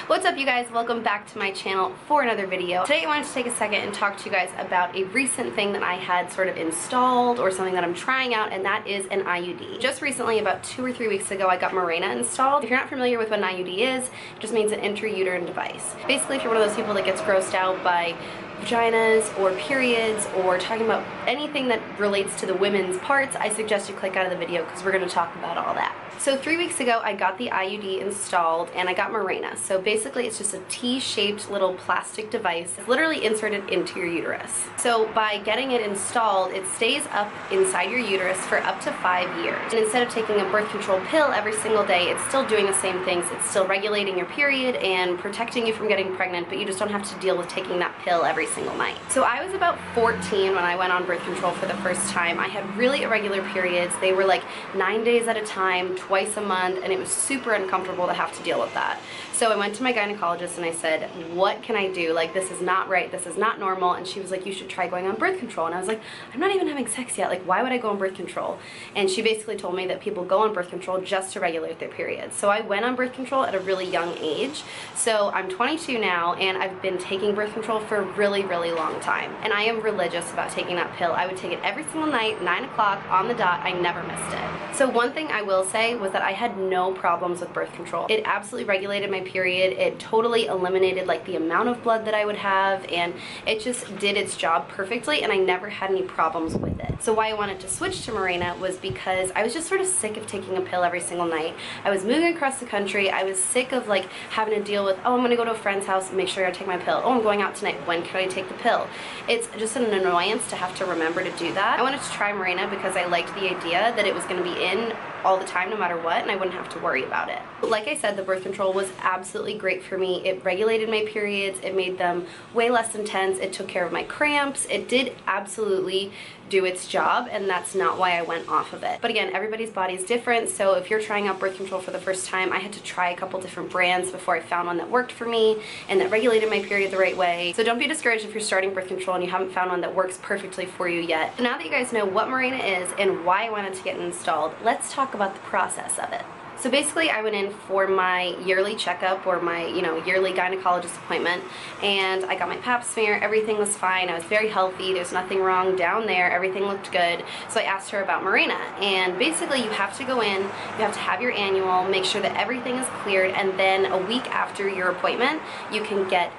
What's up, you guys? Welcome back to my channel for another video. Today I wanted to take a second and talk to you guys about a recent thing that I had sort of installed, or something that I'm trying out, and that is an IUD. Just recently, about 2 or 3 weeks ago, I got Mirena installed. If you're not familiar with what an IUD is, it just means an intrauterine device. Basically, if you're one of those people that gets grossed out by vaginas or periods or talking about anything that relates to the women's parts, I suggest you click out of the video because we're going to talk about all that. So 3 weeks ago I got the IUD installed and I got Mirena. So basically it's just a T-shaped little plastic device literally inserted into your uterus. So by getting it installed, it stays up inside your uterus for up to 5 years. And instead of taking a birth control pill every single day, it's still doing the same things. It's still regulating your period and protecting you from getting pregnant, but you just don't have to deal with taking that pill every single night. So I was about 14 when I went on birth control for the first time. I had really irregular periods. They were like 9 days at a time, twice a month, and it was super uncomfortable to have to deal with that. So I went to my gynecologist and I said, what can I do? Like, this is not right, this is not normal. And she was like, you should try going on birth control. And I was like, I'm not even having sex yet, like why would I go on birth control? And she basically told me that people go on birth control just to regulate their periods. So I went on birth control at a really young age. So I'm 22 now and I've been taking birth control for a really long time. And I am religious about taking that pill. I would take it every single night, 9 o'clock on the dot. I never missed it. So one thing I will say was that I had no problems with birth control. It absolutely regulated my period. It totally eliminated like the amount of blood that I would have, and it just did its job perfectly, and I never had any problems with it. So why I wanted to switch to Mirena was because I was just sort of sick of taking a pill every single night. I was moving across the country. I was sick of like having to deal with, oh, I'm gonna go to a friend's house and make sure I take my pill. Oh, I'm going out tonight. When can I take the pill? It's just an annoyance to have to remember to do that. I wanted to try Mirena because I liked the idea that it was gonna be in all the time no matter what, and I wouldn't have to worry about it. But like I said, the birth control was absolutely great for me. It regulated my periods, it made them way less intense, it took care of my cramps, it did absolutely do its job, and that's not why I went off of it. But again, everybody's body is different, so if you're trying out birth control for the first time, I had to try a couple different brands before I found one that worked for me and that regulated my period the right way. So don't be discouraged if you're starting birth control and you haven't found one that works perfectly for you yet. So now that you guys know what Mirena is and why I wanted to get it installed, let's talk about the process of it. So basically I went in for my yearly checkup, or my, yearly gynecologist appointment, and I got my pap smear. Everything was fine. I was very healthy. There's nothing wrong down there. Everything looked good. So I asked her about Mirena, and basically you have to go in, you have to have your annual, make sure that everything is cleared, and then a week after your appointment you can get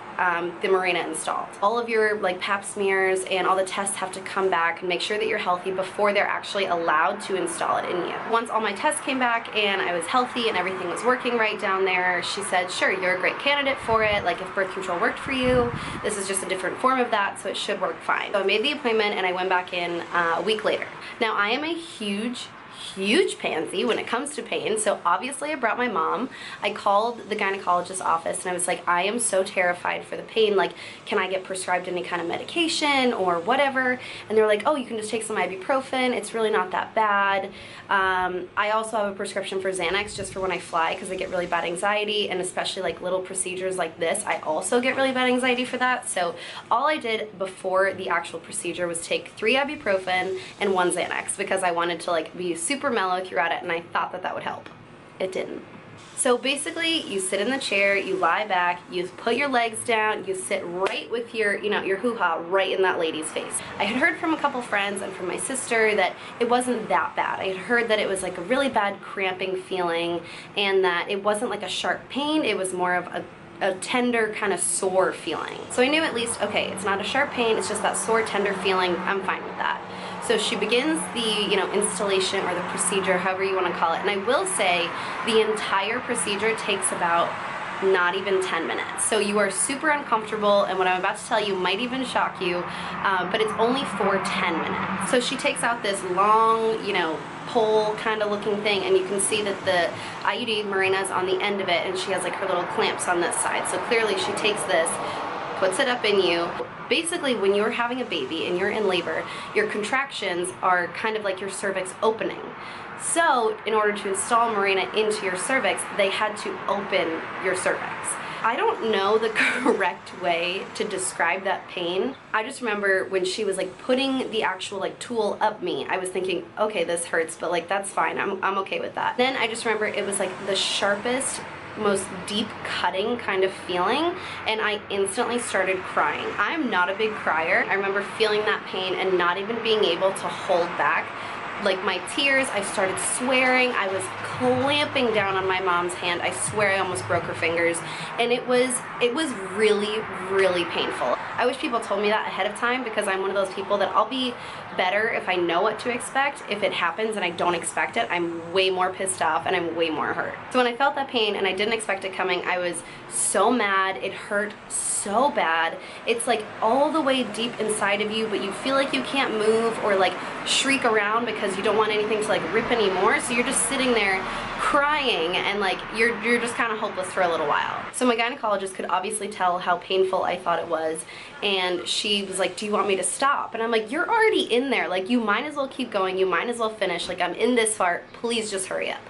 the Mirena installed. All of your like pap smears and all the tests have to come back and make sure that you're healthy before they're actually allowed to install it in you. Once all my tests came back and I was healthy and everything was working right down there, she said, sure, you're a great candidate for it. Like, if birth control worked for you, this is just a different form of that, so it should work fine. So I made the appointment and I went back in a week later. Now, I am a huge pansy when it comes to pain, so obviously I brought my mom. I called the gynecologist's office and I was like, I am so terrified for the pain, like, can I get prescribed any kind of medication or whatever? And they were like, oh, you can just take some ibuprofen, it's really not that bad. I also have a prescription for Xanax just for when I fly, because I get really bad anxiety, and especially like little procedures like this, I also get really bad anxiety for that. So all I did before the actual procedure was take 3 ibuprofen and 1 Xanax, because I wanted to like be super mellow throughout it, and I thought that that would help. It didn't. So basically you sit in the chair, you lie back, you put your legs down, you sit right with your, your hoo-ha right in that lady's face. I had heard from a couple friends and from my sister that it wasn't that bad. I had heard that it was like a really bad cramping feeling, and that it wasn't like a sharp pain, it was more of a tender kind of sore feeling. So I knew at least, okay, it's not a sharp pain, it's just that sore, tender feeling, I'm fine with that. So she begins the, installation, or the procedure, however you want to call it. And I will say the entire procedure takes about not even 10 minutes. So you are super uncomfortable, and what I'm about to tell you might even shock you, but it's only for 10 minutes. So she takes out this long, pole kind of looking thing, and you can see that the IUD, Mirena, is on the end of it, and she has like her little clamps on this side. So clearly she takes this, puts it up in you. Basically, when you're having a baby and you're in labor, your contractions are kind of like your cervix opening. So in order to install Mirena into your cervix, they had to open your cervix. I don't know the correct way to describe that pain. I just remember when she was like putting the actual like tool up me, I was thinking, okay, this hurts, but like that's fine, I'm okay with that. Then I just remember it was like the sharpest most deep cutting kind of feeling, and I instantly started crying. I'm not a big crier. I remember feeling that pain and not even being able to hold back like my tears. I started swearing. I was clamping down on my mom's hand. I swear I almost broke her fingers, and it was really, really painful. I wish people told me that ahead of time, because I'm one of those people that I'll be better if I know what to expect. If it happens and I don't expect it, I'm way more pissed off and I'm way more hurt. So when I felt that pain and I didn't expect it coming, I was so mad. It hurt so bad. It's like all the way deep inside of you, but you feel like you can't move or like shriek around because you don't want anything to like rip anymore. So you're just sitting there crying, and like you're just kind of hopeless for a little while. So my gynecologist could obviously tell how painful I thought it was, and she was like, do you want me to stop? And I'm like, you're already in there, like you might as well keep going, you might as well finish, like I'm in this far, please just hurry up.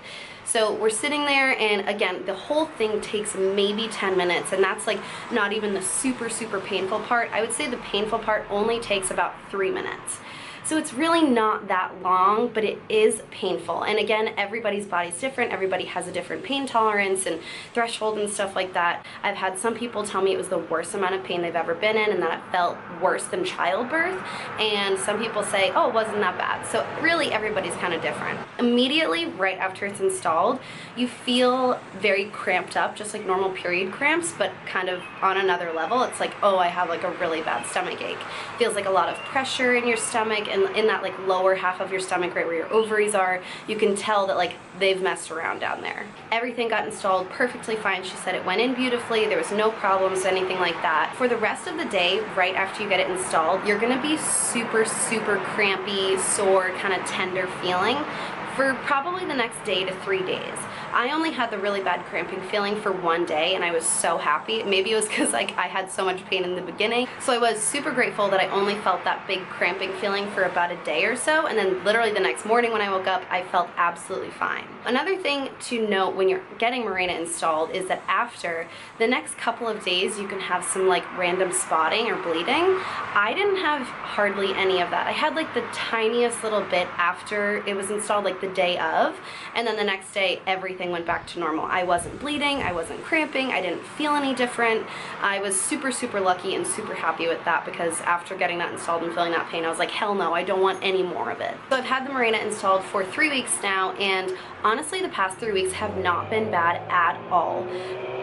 So we're sitting there, and again, the whole thing takes maybe 10 minutes, and that's like not even the super painful part. I would say the painful part only takes about 3 minutes. So it's really not that long, but it is painful. And again, everybody's body's different. Everybody has a different pain tolerance and threshold and stuff like that. I've had some people tell me it was the worst amount of pain they've ever been in, and that it felt worse than childbirth. And some people say, oh, it wasn't that bad. So really everybody's kind of different. Immediately right after it's installed, you feel very cramped up, just like normal period cramps, but kind of on another level. It's like, oh, I have like a really bad stomach ache. Feels like a lot of pressure in your stomach, and in that like lower half of your stomach, right where your ovaries are, you can tell that like they've messed around down there. Everything got installed perfectly fine. She said it went in beautifully. There was no problems, anything like that. For the rest of the day, right after you get it installed, you're gonna be super crampy, sore, kind of tender feeling for probably the next day to 3 days. I only had the really bad cramping feeling for 1 day, and I was so happy. Maybe it was because like I had so much pain in the beginning, so I was super grateful that I only felt that big cramping feeling for about a day or so, and then literally the next morning when I woke up, I felt absolutely fine. Another thing to note when you're getting Mirena installed is that after the next couple of days, you can have some like random spotting or bleeding. I didn't have hardly any of that. I had like the tiniest little bit after it was installed, like the day of, and then the next day everything went back to normal. I wasn't bleeding, I wasn't cramping, I didn't feel any different. I was super lucky and super happy with that, because after getting that installed and feeling that pain, I was like, hell no, I don't want any more of it. So I've had the Mirena installed for 3 weeks now, and honestly the past 3 weeks have not been bad at all.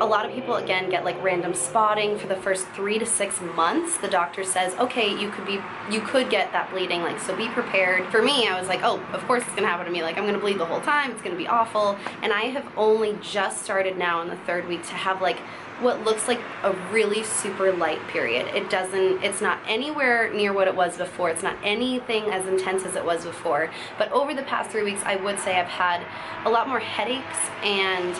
A lot of people again get like random spotting for the first 3 to 6 months. The doctor says, okay, you could get that bleeding, like, so be prepared. For me, I was like, oh, of course it's gonna happen to me, like I'm gonna bleed the whole time, it's gonna be awful. And I have only just started now in the 3rd week to have like what looks like a really super light period. It's not anywhere near what it was before. It's not anything as intense as it was before. But over the past 3 weeks, I would say I've had a lot more headaches and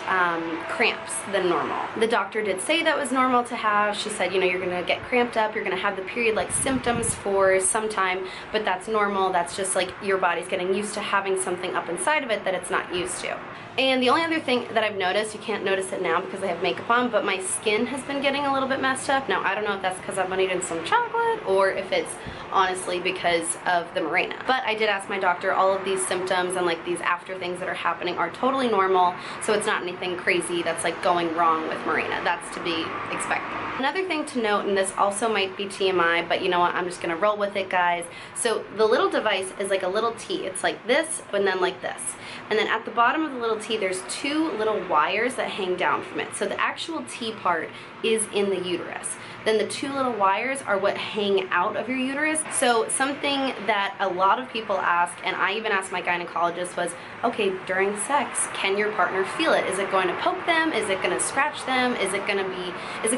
cramps than normal. The doctor did say that was normal to have. She said, you know, you're gonna get cramped up, you're gonna have the period-like symptoms for some time, but that's normal. That's just like your body's getting used to having something up inside of it that it's not used to. And the only other thing that I've noticed, you can't notice it now because I have makeup on, but my skin has been getting a little bit messed up. Now, I don't know if that's because I've been eating some chocolate or if it's honestly because of the Mirena. But I did ask my doctor, all of these symptoms and like these after things that are happening are totally normal, so it's not anything crazy that's like going wrong with Mirena. That's to be expected. Another thing to note, and this also might be TMI, but you know what, I'm just gonna roll with it, guys. So the little device is like a little T. It's like this, and then like this. And then at the bottom of the little T, there's 2 little wires that hang down from it. So the actual T part is in the uterus. Then the 2 little wires are what hang out of your uterus. So something that a lot of people ask, and I even asked my gynecologist, was, okay, during sex, can your partner feel it? Is it going to poke them? Is it going to scratch them? Is it going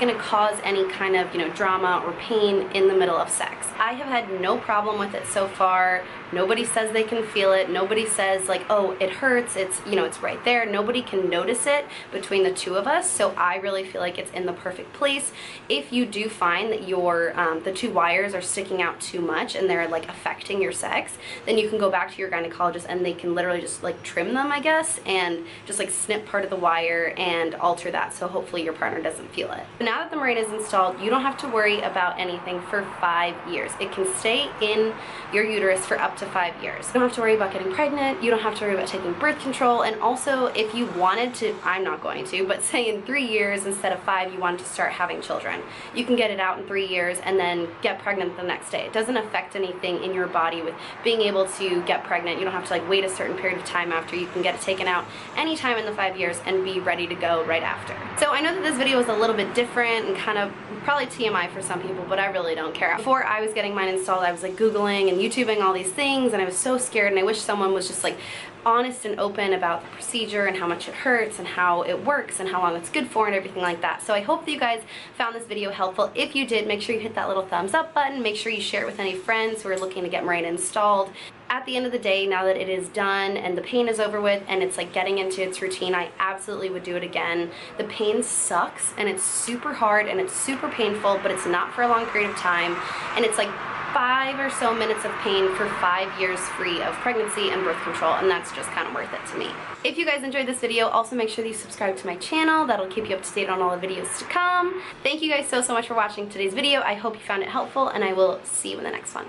to cause any kind of, you know, drama or pain in the middle of sex? I have had no problem with it so far. Nobody says they can feel it. Nobody says like, oh, it hurts. It's, you know, it's right there. Nobody can notice it between the 2 of us. So I really feel like it's in the perfect place. If you do find that your the 2 wires are sticking out too much and they're like affecting your sex, then you can go back to your gynecologist and they can literally just like trim them, I guess, and just like snip part of the wire and alter that, so hopefully your partner doesn't feel it. But now that the Mirena is installed, you don't have to worry about anything for 5 years. It can stay in your uterus for up to 5 years. You don't have to worry about getting pregnant, you don't have to worry about taking birth control, and also if if you wanted to, I'm not going to, but say in 3 years instead of 5 you wanted to start having children, you can get it out in 3 years and then get pregnant the next day. It doesn't affect anything in your body with being able to get pregnant. You don't have to like wait a certain period of time after. You can get it taken out anytime in the 5 years and be ready to go right after. So I know that this video is a little bit different and kind of probably TMI for some people, but I really don't care. Before I was getting mine installed, I was like Googling and YouTubing all these things, and I was so scared, and I wish someone was just like honest and open about the procedure and how much it hurts and how it works and how long it's good for and everything like that. So I hope that you guys found this video helpful. If you did, make sure you hit that little thumbs up button. Make sure you share it with any friends who are looking to get Mirena installed. At the end of the day, now that it is done and the pain is over with and it's like getting into its routine, I absolutely would do it again. The pain sucks and it's super hard and it's super painful, but it's not for a long period of time, and it's like 5 or so minutes of pain for 5 years free of pregnancy and birth control, and that's just kind of worth it to me. If you guys enjoyed this video, also make sure that you subscribe to my channel. That'll keep you up to date on all the videos to come. Thank you guys so much for watching today's video. I hope you found it helpful, and I will see you in the next one.